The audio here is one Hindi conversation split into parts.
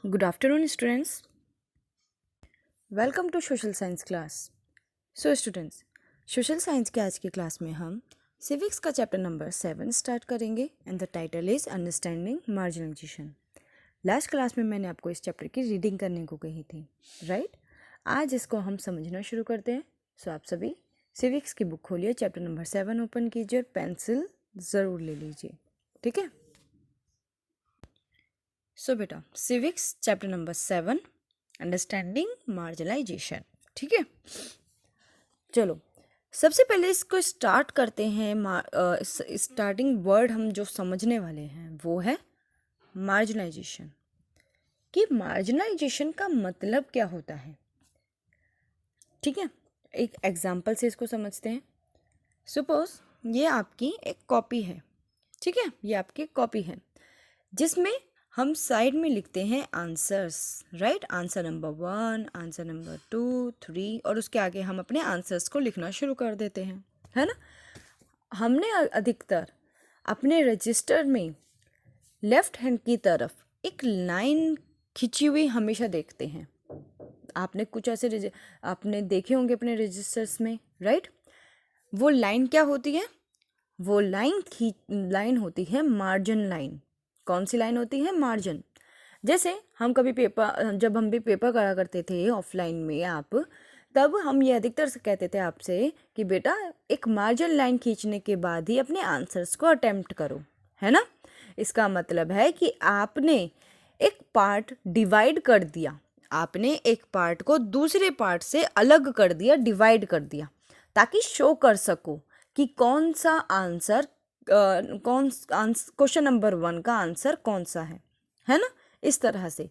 Good afternoon, students. Welcome to Social Science class. So, students, Social Science के आज की क्लास में हम सिविक्स का चैप्टर नंबर 7 स्टार्ट करेंगे and the title is understanding marginalisation. Last class में मैंने आपको इस चैप्टर की रीडिंग करने को कही थी, राइट? आज इसको हम समझना शुरू करते हैं. सो आप सभी सिविक्स की बुक खोलिए, चैप्टर नंबर 7 ओपन कीजिए और पेंसिल ज़रूर ले लीजिए, ठीक है? सो बेटा, civics chapter number 7 understanding marginalisation, ठीक है? चलो, सबसे पहले इसको स्टार्ट करते हैं. स्टार्टिंग वर्ड हम जो समझने वाले हैं वो है मार्जिनलाइजेशन. कि मार्जिनलाइजेशन का मतलब क्या होता है, ठीक है? एक एग्जाम्पल से इसको समझते हैं. सपोज ये आपकी एक कॉपी है, ठीक है? ये आपकी कॉपी है जिसमें हम साइड में लिखते हैं answers, right? Answer number 1, answer number 2, 3 और उसके आगे हम अपने आंसर्स को लिखना शुरू कर देते हैं, है ना? हमने अधिकतर अपने रजिस्टर में लेफ्ट हैंड की तरफ एक लाइन खिंची हुई हमेशा देखते हैं. आपने कुछ ऐसे आपने देखे होंगे अपने रजिस्टर्स में, राइट? वो लाइन क्या होती है? वो लाइन होती है मार्जिन लाइन. कौन सी लाइन होती है? मार्जिन. जैसे हम कभी जब हम भी पेपर करा करते थे ऑफलाइन में आप, तब हम ये अधिकतर से कहते थे आपसे कि बेटा एक मार्जिन लाइन खींचने के बाद ही अपने आंसर्स को अटेम्प्ट करो, है ना? इसका मतलब है कि आपने एक पार्ट डिवाइड कर दिया, आपने एक पार्ट को दूसरे पार्ट से अलग कर दिया, डिवाइड कर दिया, ताकि शो कर सको कि कौन सा आंसर क्वेश्चन नंबर 1 का आंसर कौन सा है ना? इस तरह से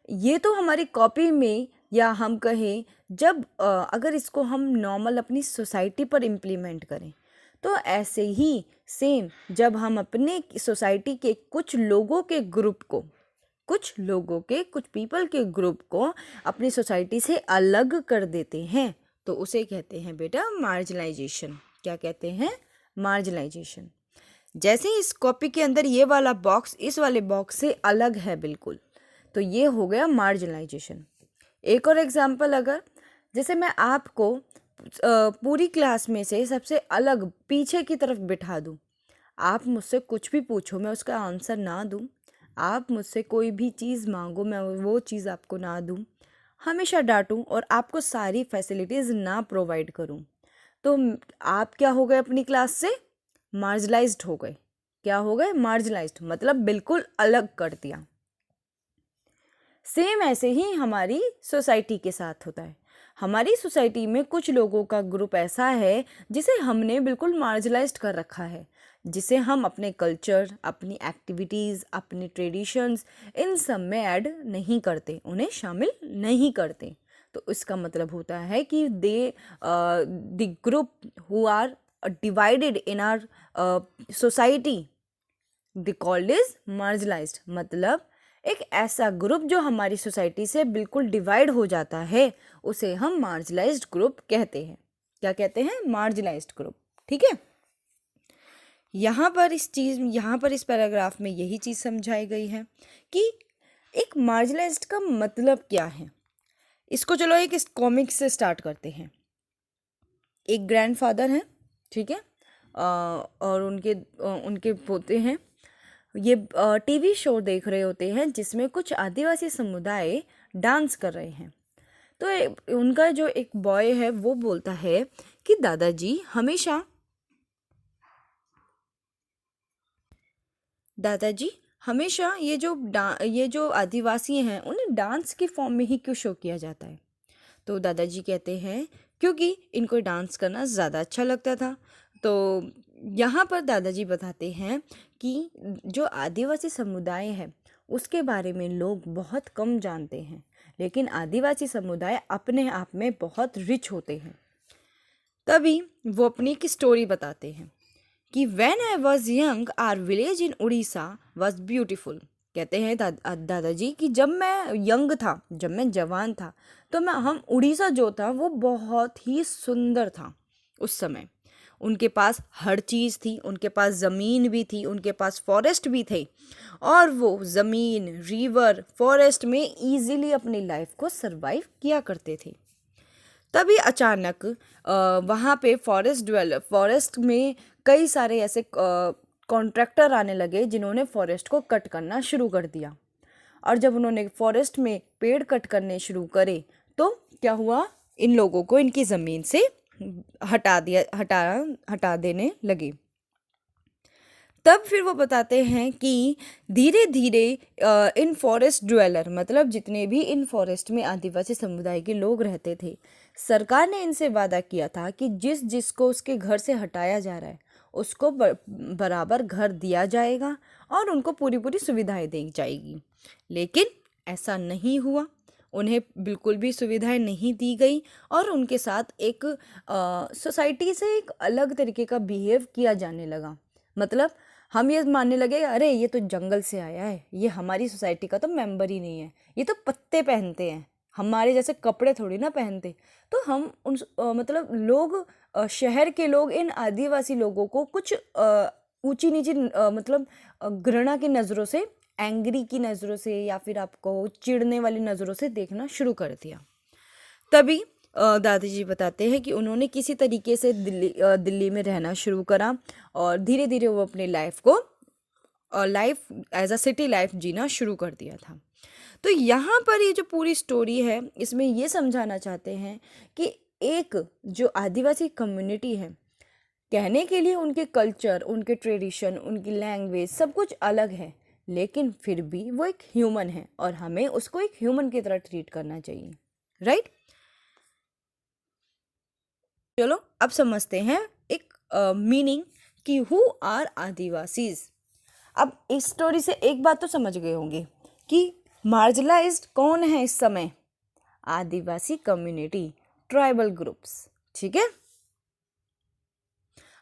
ये तो हमारी कॉपी में, या हम कहें जब अगर इसको हम नॉर्मल अपनी सोसाइटी पर इम्प्लीमेंट करें तो ऐसे ही सेम जब हम अपने सोसाइटी के कुछ पीपल के ग्रुप को अपनी सोसाइटी से अलग कर देते हैं तो उसे कहते हैं बेटा मार्जिनलाइजेशन. क्या कहते हैं? मार्जिनलाइजेशन. जैसे इस कॉपी के अंदर ये वाला बॉक्स इस वाले बॉक्स से अलग है बिल्कुल, तो ये हो गया मार्जिनलाइजेशन. एक और एग्जांपल, अगर जैसे मैं आपको पूरी क्लास में से सबसे अलग पीछे की तरफ बिठा दूं, आप मुझसे कुछ भी पूछो मैं उसका आंसर ना दूं, आप मुझसे कोई भी चीज़ मांगो मैं वो चीज़ आपको ना दूं, हमेशा डांटूं और आपको सारी फैसिलिटीज़ ना प्रोवाइड करूं, तो आप क्या हो गए? अपनी क्लास से मार्जिनलाइज्ड हो गए. क्या हो गए? मार्जिनलाइज्ड, मतलब बिल्कुल अलग कर दिया. सेम ऐसे ही हमारी सोसाइटी के साथ होता है. हमारी सोसाइटी में कुछ लोगों का ग्रुप ऐसा है जिसे हमने बिल्कुल मार्जिनलाइज्ड कर रखा है, जिसे हम अपने कल्चर, अपनी एक्टिविटीज़, अपने ट्रेडिशंस इन सब में ऐड नहीं करते, उन्हें शामिल नहीं करते. तो इसका मतलब होता है कि the group who are divided in our society the called is marginalised. मतलब एक ऐसा ग्रुप जो हमारी सोसाइटी से बिल्कुल डिवाइड हो जाता है उसे हम मार्जिनलाइज्ड ग्रुप कहते हैं. क्या कहते हैं? Marginalised group. ठीक है? यहाँ पर इस पैराग्राफ में यही चीज़ समझाई गई है कि एक मार्जिनलाइज्ड का मतलब क्या है. इसको चलो एक इस कॉमिक से स्टार्ट करते हैं. एक ग्रैंडफादर हैं, ठीक है, और उनके पोते हैं. ये टीवी शो देख रहे होते हैं जिसमें कुछ आदिवासी समुदाय डांस कर रहे हैं. तो उनका जो एक बॉय है वो बोलता है कि दादाजी हमेशा ये जो आदिवासी हैं उन्हें डांस की फॉर्म में ही क्यों शो किया जाता है. तो दादाजी कहते हैं क्योंकि इनको डांस करना ज़्यादा अच्छा लगता था. तो यहाँ पर दादाजी बताते हैं कि जो आदिवासी समुदाय है उसके बारे में लोग बहुत कम जानते हैं, लेकिन आदिवासी समुदाय अपने आप में बहुत रिच होते हैं. तभी वो अपनी एक स्टोरी बताते हैं कि when I was young our village in Orissa was beautiful. कहते हैं दादाजी कि जब मैं यंग था, जब मैं जवान था, तो हम उड़ीसा जो था वो बहुत ही सुंदर था उस समय. उनके पास हर चीज़ थी, उनके पास ज़मीन भी थी, उनके पास फॉरेस्ट भी थे, और वो ज़मीन, रिवर, फॉरेस्ट में इजीली अपनी लाइफ को सरवाइव किया करते थे। तभी अचानक वहाँ पे फॉरेस्ट में कई सारे ऐसे कॉन्ट्रैक्टर आने लगे जिन्होंने फॉरेस्ट को कट करना शुरू कर दिया। और जब उन्होंने फॉरेस्ट में पेड़ कट करने शुरू करे तो क्या हुआ, इन लोगों को इनकी ज़मीन से हटा देने लगे। तब फिर वो बताते हैं कि धीरे धीरे इन फॉरेस्ट ड्वेलर, मतलब जितने भी इन फॉरेस्ट में आदिवासी समुदाय के लोग रहते थे, सरकार ने इनसे वादा किया था कि जिस जिसको उसके घर से हटाया जा रहा है उसको बराबर घर दिया जाएगा और उनको पूरी पूरी सुविधाएं दी जाएगी। लेकिन ऐसा नहीं हुआ, उन्हें बिल्कुल भी सुविधाएं नहीं दी गई और उनके साथ एक सोसाइटी से एक अलग तरीके का बिहेव किया जाने लगा। मतलब हम ये मानने लगे, अरे ये तो जंगल से आया है, ये हमारी सोसाइटी का तो मेंबर ही नहीं है, ये तो पत्ते पहनते हैं, हमारे जैसे कपड़े थोड़ी ना पहनते। तो हम उन मतलब लोग, शहर के लोग इन आदिवासी लोगों को कुछ ऊंची नीची मतलब घृणा की नज़रों से, एंग्री की नज़रों से, या फिर आपको चिढ़ने वाली नज़रों से देखना शुरू कर दिया। तभी दादाजी बताते हैं कि उन्होंने किसी तरीके से दिल्ली में रहना शुरू करा और धीरे धीरे वो अपने लाइफ को life as a city life जीना शुरू कर दिया था। तो यहाँ पर ये जो पूरी स्टोरी है इसमें ये समझाना चाहते हैं कि एक जो आदिवासी कम्युनिटी है, कहने के लिए उनके कल्चर, उनके ट्रेडिशन, उनकी लैंग्वेज सब कुछ अलग है, लेकिन फिर भी वो एक ह्यूमन है और हमें उसको एक ह्यूमन की तरह ट्रीट करना चाहिए, राइट। चलो अब समझते हैं एक मीनिंग कि हु आर आदिवासीज। अब इस स्टोरी से एक बात तो समझ गए होंगे कि मार्जिनलाइज्ड कौन है इस समय, आदिवासी कम्युनिटी, ट्राइबल ग्रुप्स, ठीक है।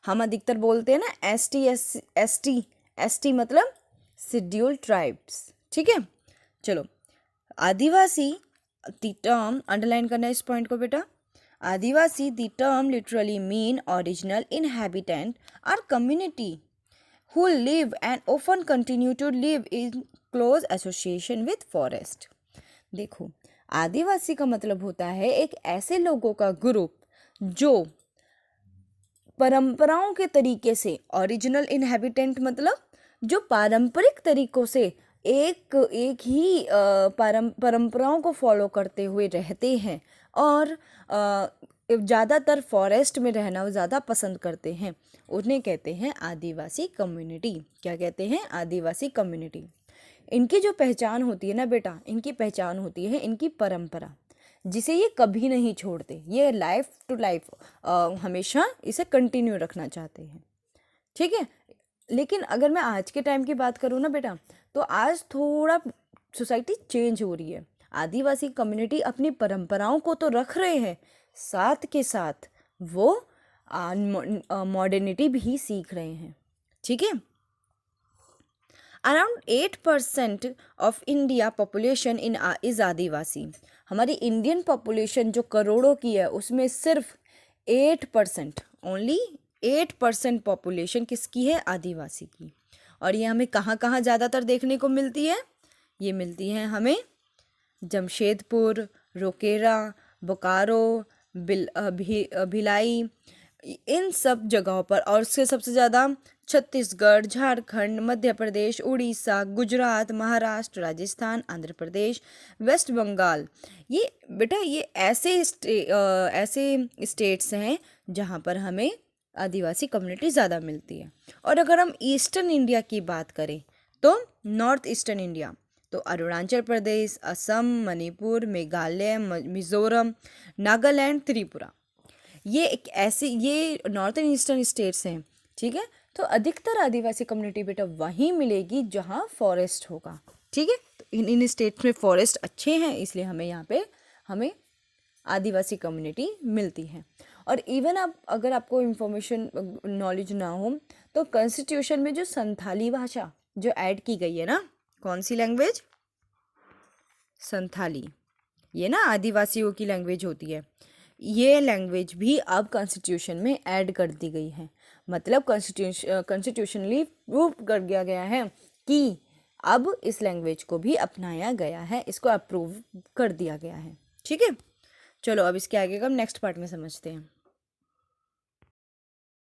हम अधिकतर बोलते हैं ना एस टी मतलब शेड्यूल ट्राइब्स, ठीक है। चलो, आदिवासी द टर्म, अंडरलाइन करना इस पॉइंट को बेटा, adivasi the term literally mean original inhabitant और community who live and often continue to live in close association with forest। देखो, आदिवासी का मतलब होता है एक ऐसे लोगों का ग्रुप जो परंपराओं के तरीके से, ओरिजिनल इनहैबिटेंट मतलब जो पारंपरिक तरीकों से एक ही परंपराओं को फॉलो करते हुए रहते हैं और ज़्यादातर फॉरेस्ट में रहना वो ज़्यादा पसंद करते हैं, उन्हें कहते हैं आदिवासी कम्युनिटी। क्या कहते हैं? आदिवासी कम्युनिटी। इनकी जो पहचान होती है ना बेटा, इनकी पहचान होती है इनकी परंपरा, जिसे ये कभी नहीं छोड़ते, ये लाइफ टू लाइफ हमेशा इसे कंटिन्यू रखना चाहते हैं, ठीक है। लेकिन अगर मैं आज के टाइम की बात करूँ ना बेटा, तो आज थोड़ा सोसाइटी चेंज हो रही है। आदिवासी कम्युनिटी अपनी परंपराओं को तो रख रहे हैं, साथ के साथ वो मॉडर्निटी भी सीख रहे हैं, ठीक है। Around 8% of India population is adivasi. हमारी इंडियन पॉपुलेशन जो करोड़ों की है उसमें सिर्फ 8%, ओनली 8% पॉपुलेशन किसकी है? आदिवासी की। और ये हमें कहाँ कहाँ ज़्यादातर देखने को मिलती है? ये मिलती है हमें जमशेदपुर, रोकेरा, बोकारो, भिलाई, इन सब जगहों पर। और उससे सबसे ज़्यादा छत्तीसगढ़, झारखंड, मध्य प्रदेश, उड़ीसा, गुजरात, महाराष्ट्र, राजस्थान, आंध्र प्रदेश, वेस्ट बंगाल, ये बेटा ये ऐसे स्टेट्स हैं जहाँ पर हमें आदिवासी कम्युनिटी ज़्यादा मिलती है। और अगर हम ईस्टर्न इंडिया की बात करें तो नॉर्थ ईस्टर्न इंडिया, तो अरुणाचल प्रदेश, असम, मणिपुर, मेघालय, मिज़ोरम, नागालैंड, त्रिपुरा, ये नॉर्थन ईस्टर्न स्टेट्स हैं, ठीक है। तो अधिकतर आदिवासी कम्युनिटी बेटा वहीं मिलेगी जहाँ फॉरेस्ट होगा, ठीक है। तो इन स्टेट्स में फॉरेस्ट अच्छे हैं, इसलिए हमें आदिवासी कम्युनिटी मिलती है। और इवन अगर आपको इन्फॉर्मेशन नॉलेज ना हो तो कॉन्स्टिट्यूशन में जो संथाली भाषा जो ऐड की गई है ना, कौन सी लैंग्वेज? संथाली, ये ना आदिवासियों की लैंग्वेज होती है। ये लैंग्वेज भी अब कॉन्स्टिट्यूशन में ऐड कर दी गई है। मतलब कॉन्स्टिट्यूशनली प्रूव कर दिया गया है कि अब इस लैंग्वेज को भी अपनाया गया है, इसको अप्रूव कर दिया गया है। ठीक है, चलो अब इसके आगे का हम नेक्स्ट पार्ट में समझते हैं।